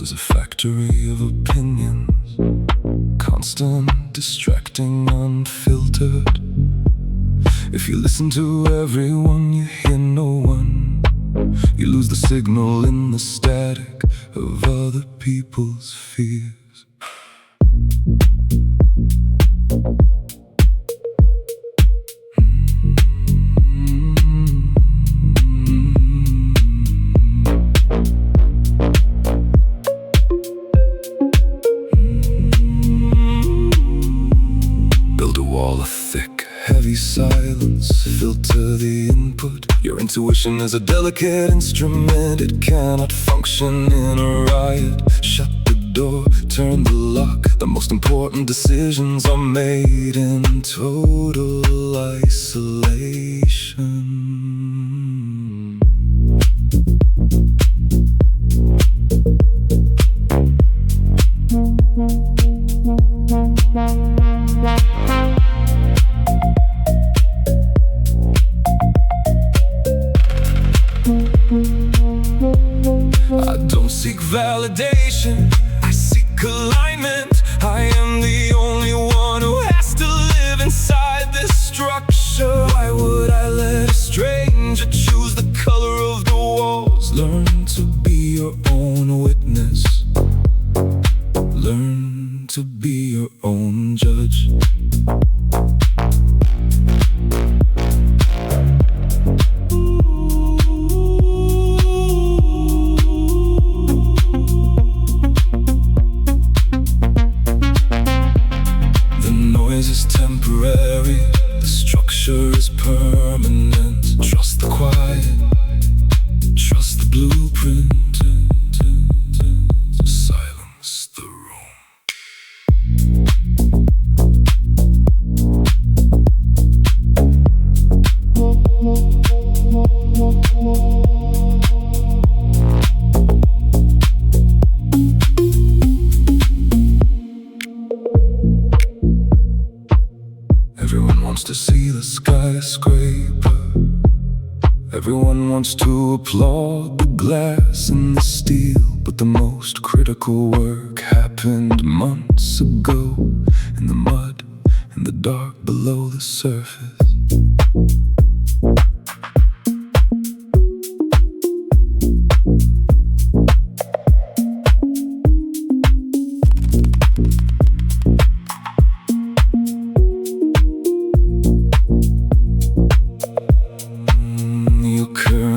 world is a factory of opinions, constant, distracting, unfiltered. If you listen to everyone, you hear no one. You lose the signal in the static of other people's fears. Heavy silence, filter the input. Your intuition is a delicate instrument. It cannot function in a riot. Shut the door, turn the lock. The most important decisions are made in total isolation. I don't seek validation, I seek alignment. I am the only one who has to live inside this structure. Why would I let a stranger choose the color of the walls? Learn to be your own witness. Learn to be your own judge. The structure is permanent. Trust the quiet, trust the blueprint. Silence the room. Everyone wants to see the skyscraper. Everyone wants to applaud the glass and the steel. But the most critical work happened months ago, in the mud, in the dark below the surface.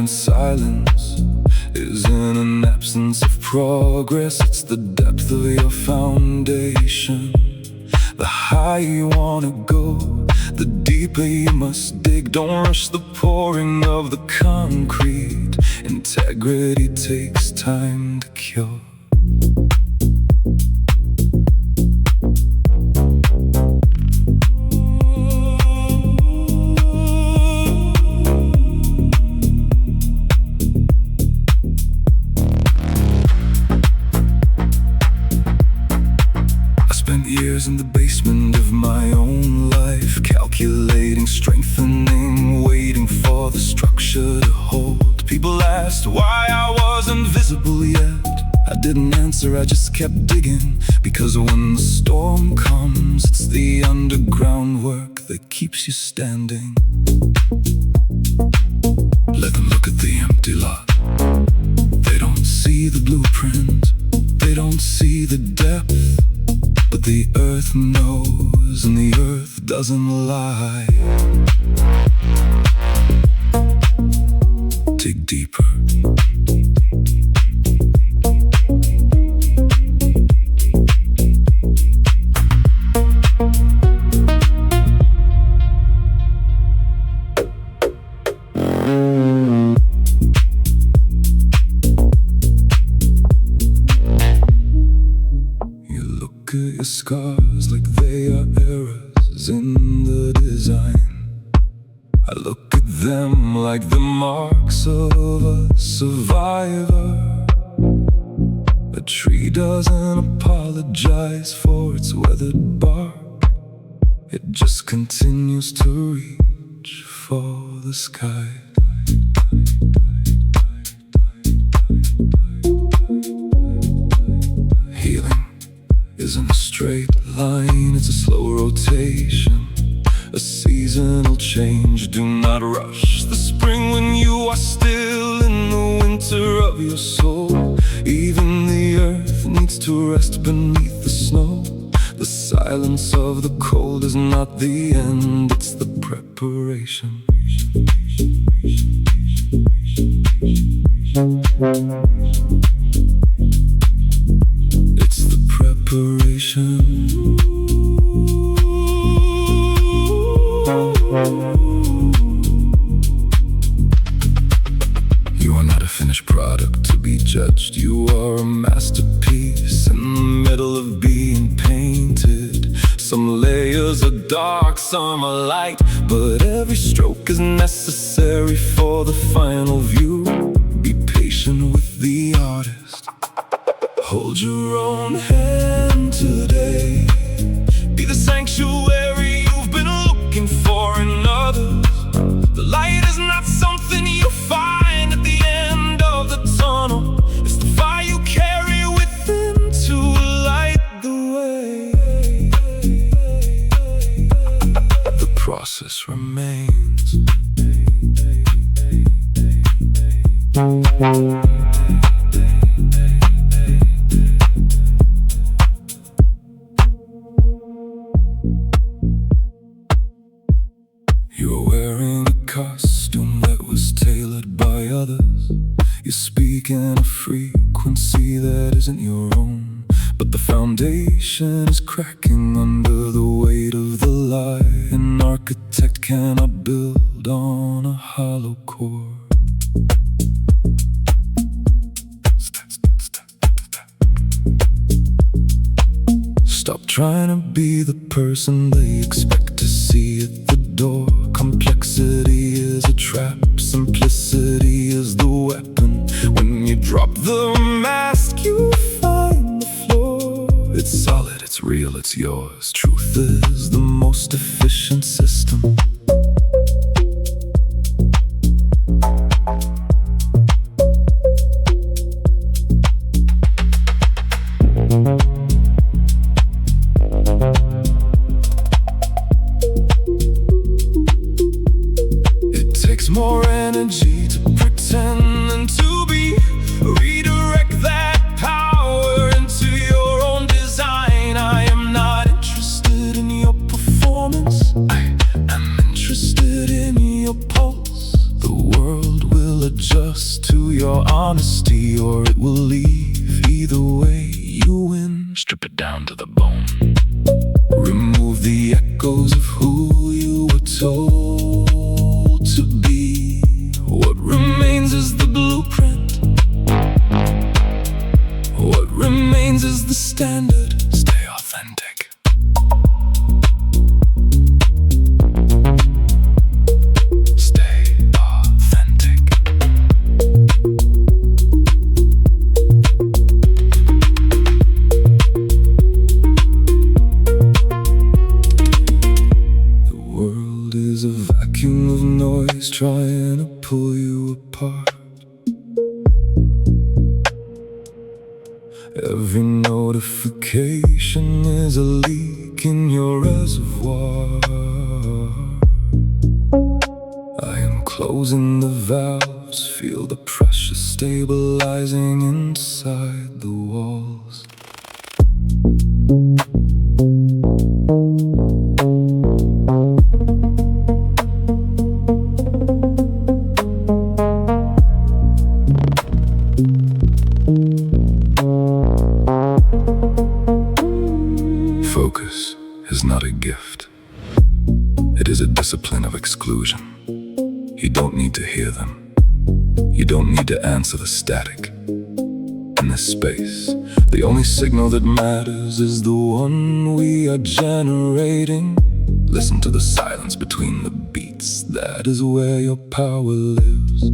Silence is in an absence of progress. It's the depth of your foundation. The higher you wanna go, the deeper you must dig. Don't rush the pouring of the concrete. Integrity takes time to cure. Years in the basement of my own life, calculating, strengthening, waiting for the structure to hold. People asked why I wasn't visible yet. I didn't answer, I just kept digging. Because when the storm comes, it's the underground work that keeps you standing. Let them look at the empty lot. They don't see the blueprint, they don't see the depth. But the earth knows, and the earth doesn't lie. Dig deeper. Look at your scars like they are errors in the design. I look at them like the marks of a survivor. A tree doesn't apologize for its weathered bark. It just continues to reach for the sky. rush the spring when you are still in the winter of your soul. Even the earth needs to rest beneath the snow. The silence of the cold is not the end, it's the preparation. It's the preparation. You are not a finished product to be judged. You are a masterpiece in the middle of being painted. Some layers are dark, some are light, but every stroke is necessary for the final view. Be patient with the artist. Hold your own hand today. Be the sanctuary you've been looking for in others. The light is not something you find at the end of the tunnel. It's the fire you carry within to light the way. The process remains. You're wearing a costume that was tailored by others. You speak in a frequency that isn't your own, but the foundation is cracking under the weight of the lie. An architect cannot build on a hollow core. Stop trying to be the person they expect to see at the door. Complexity is a trap, simplicity is the weapon. When you drop the mask, you find the floor. It's solid, it's real, it's yours. Truth is the most efficient system. More energy to pretend than to be. Redirect that power into your own design. I am not interested in your performance, I am interested in your pulse. The world will adjust to your honesty, or it will leave. Either way, you win. Strip it down to the bone. Remove the echoes of who you were told to be. What remains is the blueprint. What remains is the standard. Stay authentic. Stay authentic. The world is a vacuum of noise trying to pull you apart. Every notification is a leak in your reservoir. I am closing the valves, feel the pressure stabilizing inside the walls. Focus is not a gift. It is a discipline of exclusion. You don't need to hear them. You don't need to answer the static. In this space, the only signal that matters is the one we are generating. Listen to the silence between the beats. That is where your power lives.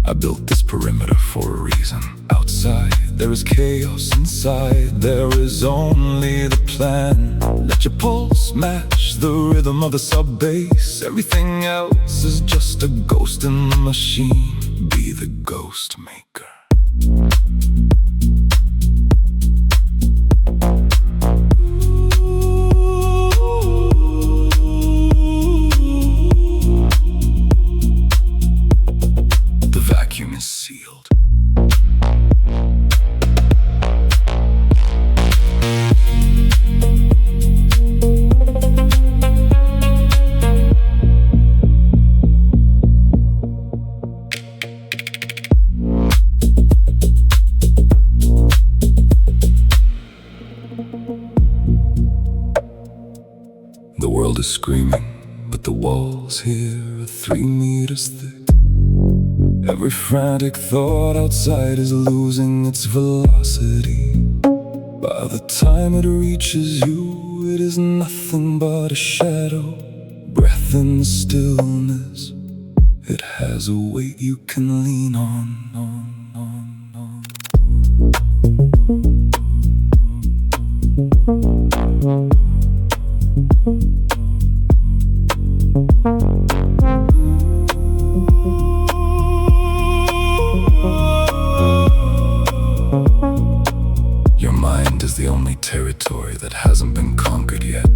I built this perimeter for a reason. Outside, there is chaos inside. There is only the plan. Let your pulse match the rhythm of the sub-bass. Everything else is just a ghost in the machine. Be the ghost maker. The vacuum is sealed. The world is screaming, but the walls here are 3 meters thick. Every frantic thought outside is losing its velocity. By the time it reaches you, it is nothing but a shadow. Breath in the stillness, it has a weight you can lean on. Your mind is the only territory that hasn't been conquered yet.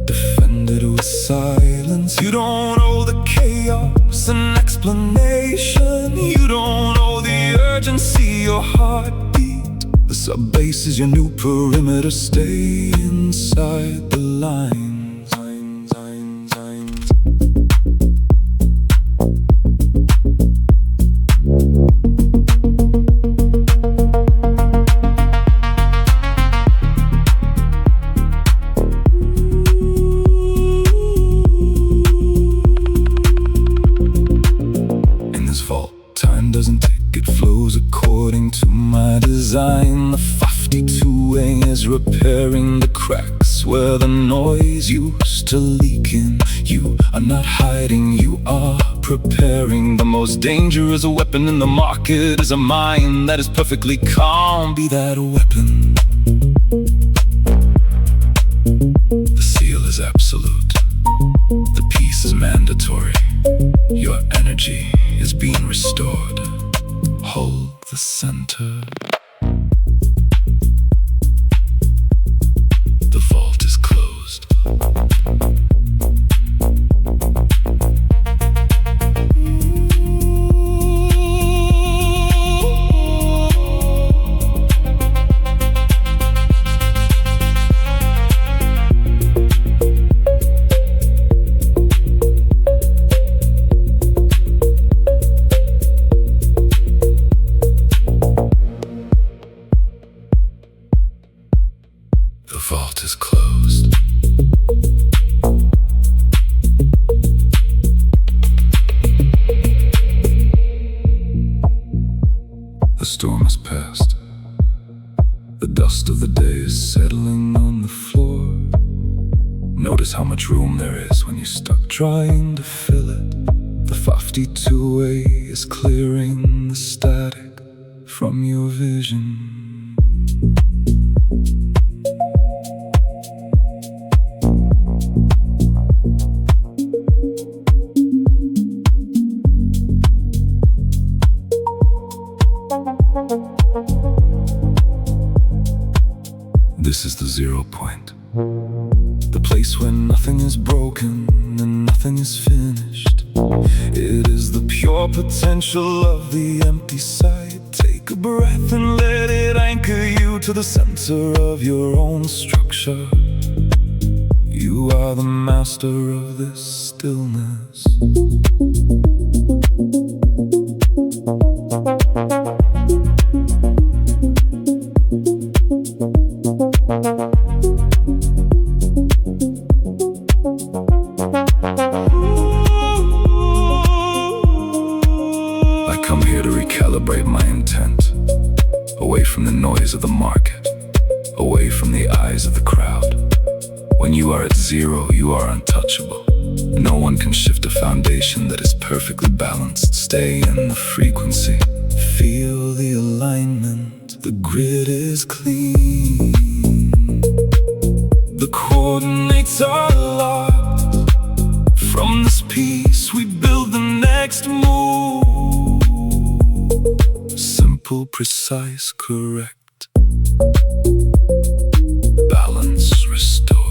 Defend it with silence. You don't owe the chaos an explanation. You don't owe the urgency your heartbeat. The sub-bass is your new perimeter. Stay inside the lines. Time doesn't tick, it flows according to my design. The 52A is repairing the cracks where the noise used to leak in. You are not hiding, you are preparing. The most dangerous weapon in the market is a mind that is perfectly calm. Be that weapon. The seal is absolute. The peace is mandatory. Your energy is being restored. Hold the center. The vault is closed. The vault is closed. The storm has passed. The dust of the day is settling on the floor. Notice how much room there is when you're stuck trying to fill it. The 52A is clearing the static from your vision. This is the 0 point. The place where nothing is broken and nothing is finished. It is the pure potential of the empty side. Take a breath and let it anchor you to the center of your own structure. You are the master of this stillness. I come here to recalibrate my intent, away from the noise of the market, away from the eyes of the crowd. When you are at 0, you are untouchable. No one can shift a foundation that is perfectly balanced. Stay in the frequency. Feel the alignment, the grid is clean. The coordinates are locked. From this piece we build the next move. Simple, precise, correct. Balance restored.